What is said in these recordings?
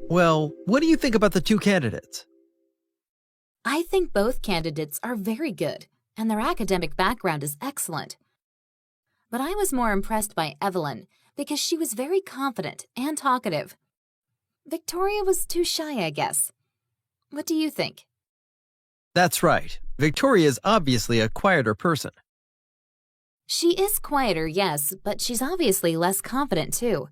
Well, what do you think about the two candidates? I think both candidates are very good, and their academic background is excellent. But I was more impressed by Evelyn because she was very confident and talkative. Victoria was too shy, I guess. What do you think? That's right. Victoria is obviously a quieter person. She is quieter, yes, but she's obviously less confident, too.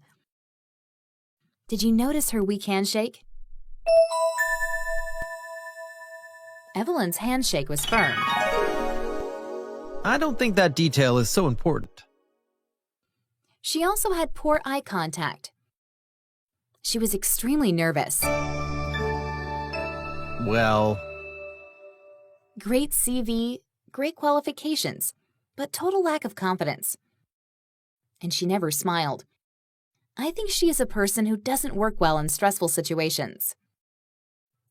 Did you notice her weak handshake? Evelyn's handshake was firm. I don't think that detail is so important. She also had poor eye contact. She was extremely nervous. Well, Great CV, great qualifications, but total lack of confidence. And she never smiled. I think she is a person who doesn't work well in stressful situations.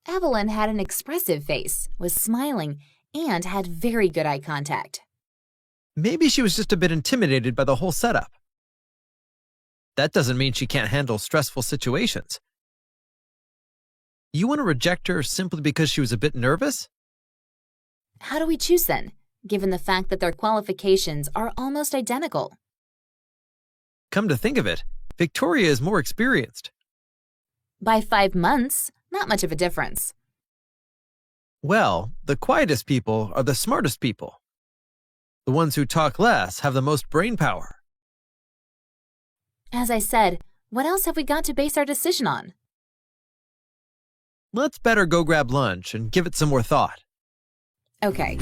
Evelyn had an expressive face, was smiling, and had very good eye contact. maybe she was just a bit intimidated by the whole setup. That doesn't mean she can't handle stressful situations. You want to reject her simply because she was a bit nervous? How do we choose then, given the fact that their qualifications are almost identical? Come to think of it, Victoria is more experienced. By 5 months, not much of a difference. Well, the quietest people are the smartest people. The ones who talk less have the most brain power. As I said, what else have we got to base our decision on? Let's better go grab lunch and give it some more thought. Okay.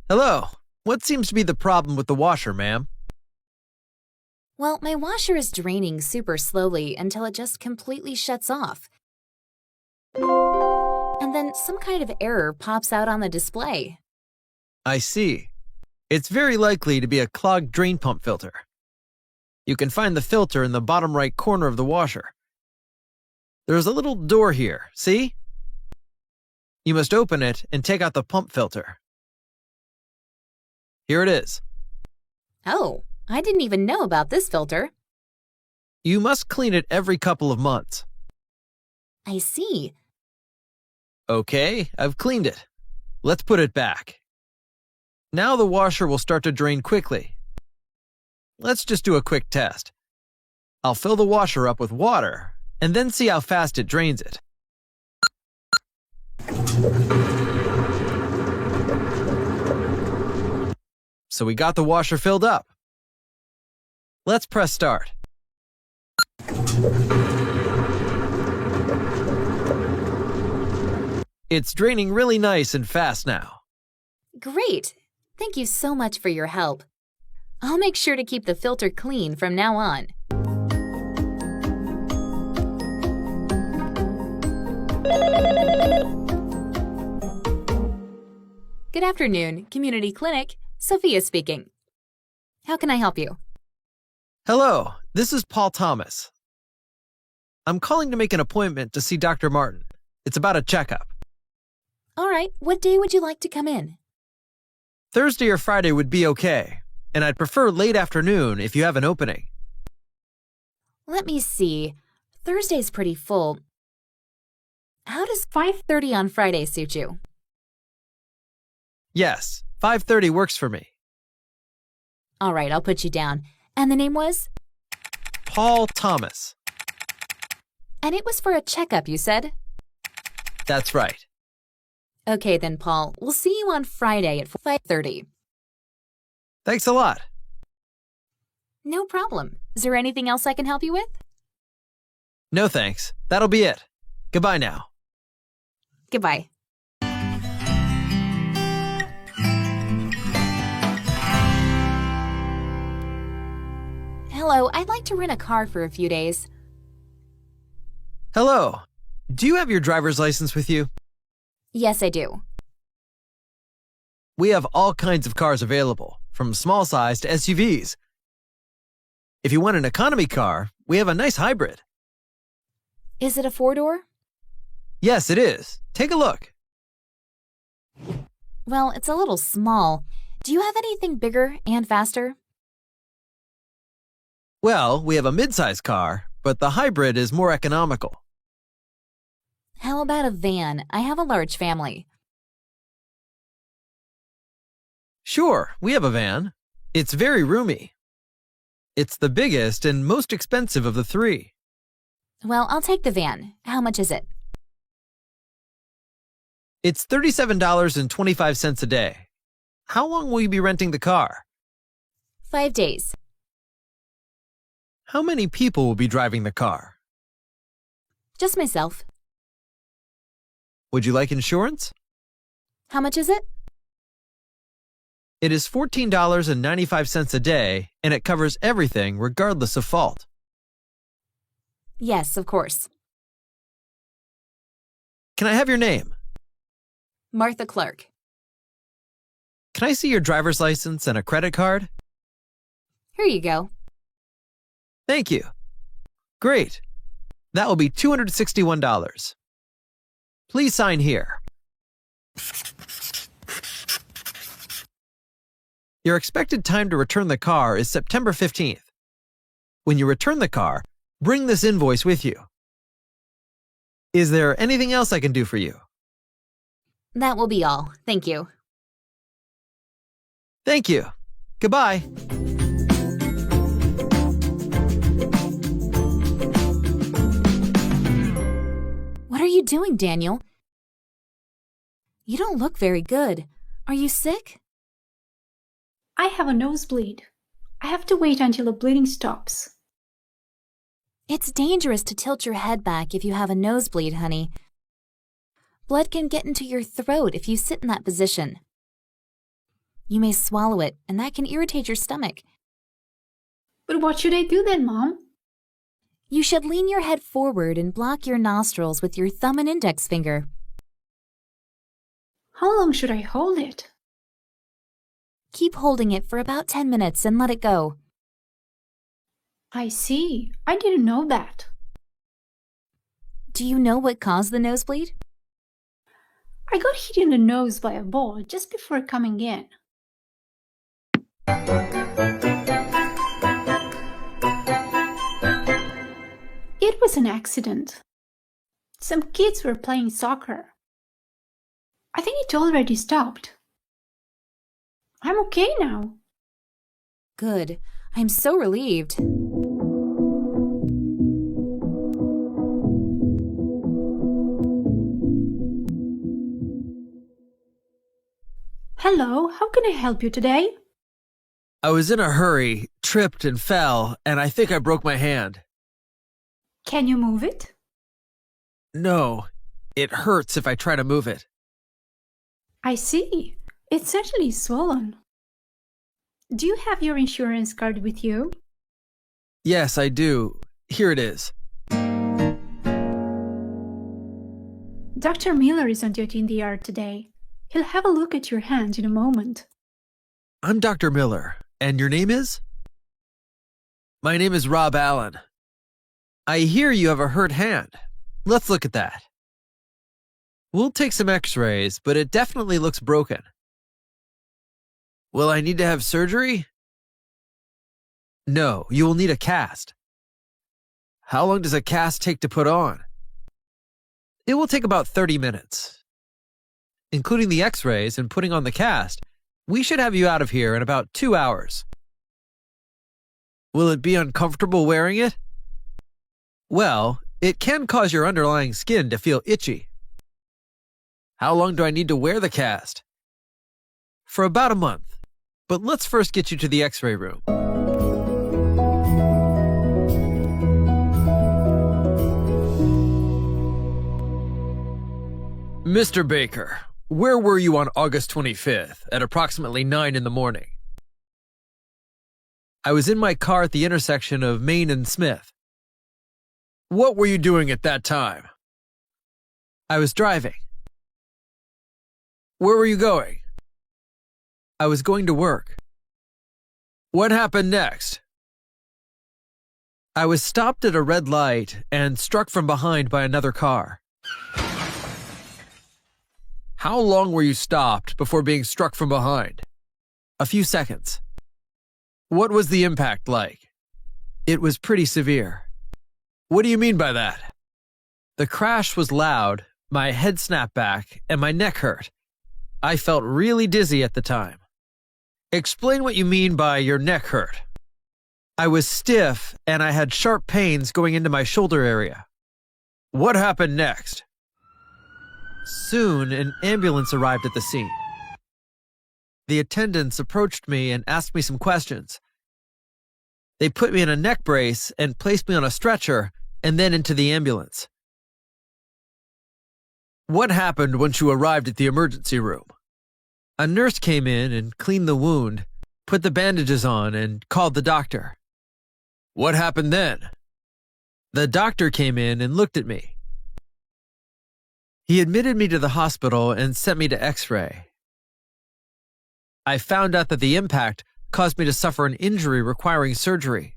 Hello. What seems to be the problem with the washer, ma'am? Well, my washer is draining super slowly until it just completely shuts off. And then some kind of error pops out on the display. I see. It's very likely to be a clogged drain pump filter. You can find the filter in the bottom right corner of the washer. There's a little door here, see? You must open it and take out the pump filter. Here it is. Oh, I didn't even know about this filter. You must clean it every couple of months. I see. Okay, I've cleaned it. Let's put it back. Now the washer will start to drain quickly. Let's just do a quick test. I'll fill the washer up with water and then see how fast it drains it. So we got the washer filled up. Let's press start. It's draining really nice and fast now. Great. Thank you so much for your help. I'll make sure to keep the filter clean from now on. Good afternoon, Community Clinic. Sophia speaking. How can I help you? Hello, this is Paul Thomas. I'm calling to make an appointment to see Dr. Martin. It's about a checkup. All right, what day would you like to come in? Thursday or Friday would be okay, and I'd prefer late afternoon if you have an opening. Let me see. Thursday's pretty full. How does 5:30 on Friday suit you? Yes, 5:30 works for me. All right, I'll put you down. And the name was? Paul Thomas. And it was for a checkup, you said? That's right. Okay then, Paul. We'll see you on Friday at 5:30. Thanks a lot. No problem. Is there anything else I can help you with? No thanks. That'll be it. Goodbye now. Goodbye. Hello, I'd like to rent a car for a few days. Hello. Do you have your driver's license with you? Yes, I do. We have all kinds of cars available, from small size to SUVs. If you want an economy car, we have a nice hybrid. Is it a 4-door? Yes, it is. Take a look. Well, it's a little small. Do you have anything bigger and faster? Well, we have a midsize car, but the hybrid is more economical. How about a van? I have a large family. Sure, we have a van. It's very roomy. It's the biggest and most expensive of the three. Well, I'll take the van. How much is it? It's $37.25 a day. How long will you be renting the car? 5 days. How many people will be driving the car? Just myself. Would you like insurance? How much is it? It is $14.95 a day, and it covers everything regardless of fault. Yes, of course. Can I have your name? Martha Clark. Can I see your driver's license and a credit card? Here you go. Thank you. Great. That will be $261. Please sign here. Your expected time to return the car is September 15th. When you return the car, bring this invoice with you. Is there anything else I can do for you? That will be all. Thank you. Thank you. Goodbye. What are you doing, Daniel? You don't look very good. Are you sick? I have a nosebleed. I have to wait until the bleeding stops. It's dangerous to tilt your head back if you have a nosebleed, honey. Blood can get into your throat if you sit in that position. You may swallow it, and that can irritate your stomach. But what should I do then, Mom? You should lean your head forward and block your nostrils with your thumb and index finger. How long should I hold it? Keep holding it for about 10 minutes and let it go. I see. I didn't know that. Do you know what caused the nosebleed? I got hit in the nose by a ball just before coming in. It was an accident. Some kids were playing soccer. I think it already stopped. I'm okay now. Good. I'm so relieved. Hello, how can I help you today? I was in a hurry, tripped and fell, and I think I broke my hand. Can you move it? No, it hurts if I try to move it. I see. It's certainly swollen. Do you have your insurance card with you? Yes, I do. Here it is. Dr. Miller is on duty in the yard today. He'll have a look at your hand in a moment. I'm Dr. Miller, and your name is? My name is Rob Allen. I hear you have a hurt hand. Let's look at that. We'll take some x-rays, but it definitely looks broken. Will I need to have surgery? No, you will need a cast. How long does a cast take to put on? It will take about 30 minutes. Including the x-rays and putting on the cast, we should have you out of here in about 2 hours. Will it be uncomfortable wearing it? Well, it can cause your underlying skin to feel itchy. How long do I need to wear the cast? For about a month, but let's first get you to the x-ray room. Mr. Baker, where were you on August 25th at approximately 9 in the morning? I was in my car at the intersection of Main and Smith. What were you doing at that time? I was driving. Where were you going? I was going to work. What happened next? I was stopped at a red light and struck from behind by another car. How long were you stopped before being struck from behind? a few seconds. What was the impact like? It was pretty severe. What do you mean by that? The crash was loud, my head snapped back, and my neck hurt. I felt really dizzy at the time. Explain what you mean by your neck hurt. I was stiff and I had sharp pains going into my shoulder area. What happened next? Soon, an ambulance arrived at the scene. The attendants approached me and asked me some questions. They put me in a neck brace and placed me on a stretcher and then into the ambulance. What happened once you arrived at the emergency room? A nurse came in and cleaned the wound, put the bandages on, and called the doctor. What happened then? The doctor came in and looked at me. He admitted me to the hospital and sent me to X-ray. I found out that the impact caused me to suffer an injury requiring surgery.